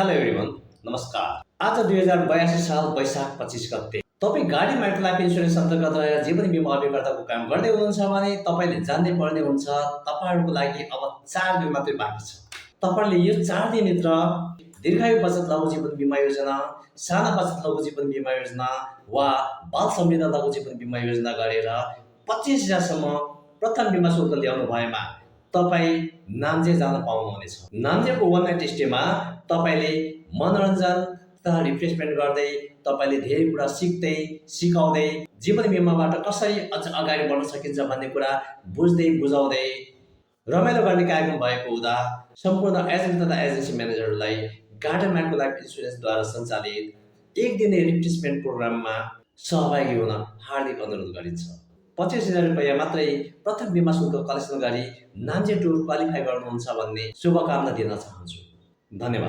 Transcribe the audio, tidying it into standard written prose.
Hello everyone, नमस्कार। आज 2082 साल वैशाख 25 गते तपाईँ गाडी माइक्रो लाइफ इन्सुरेन्स अन्तर्गत रहेर जीवन बिमा अभिकर्ताको काम गर्दै हुनुहुन्छ भने तपाईँले जान्नै पर्ने हुन्छ तपाईँहरूको लागि अब 4 दिन मात्रै बाँकी छ। तपाईँले यो 4 दिनभित्र दीर्घायु बचत लघु जीवन बिमा योजना, साना बचत लघु जीवन बिमा योजना वा बाल समृद्ध लघु जीवन बिमा योजना गरेर 25,000 सम्म प्रथम बिमा शुल्क ल्याउनु भएमा तपाईँ नाम्चे जान पाउनुहुनेछ। नाम्चेको वान नाइट स्टेमा तपाईँले मनोरञ्जन तथा रिफ्रेसमेन्ट गर्दै तपाईँले धेरै कुरा सिक्दै सिकाउँदै जीवन बिमाबाट कसरी अझ अगाडि बढ्न सकिन्छ भन्ने कुरा बुझ्दै बुझाउँदै रमाइलो गर्ने कार्यक्रम भएको हुँदा सम्पूर्ण एजेन्ट तथा एजेन्सी म्यानेजरहरूलाई गार्डन माइक्रो लाइफ इन्सुरेन्सद्वारा सञ्चालित एक दिने रिफ्रेसमेन्ट प्रोग्राममा सहभागी हुन हार्दिक अनुरोध गरिन्छ। 25,000 रुपियाँ मात्रै प्रथम बिमा शुल्क कलेक्सन गरी नाम्चे टुर क्वालिफाई गर्नुहुन्छ भन्ने शुभकामना दिन चाहन्छु। धन्यवाद।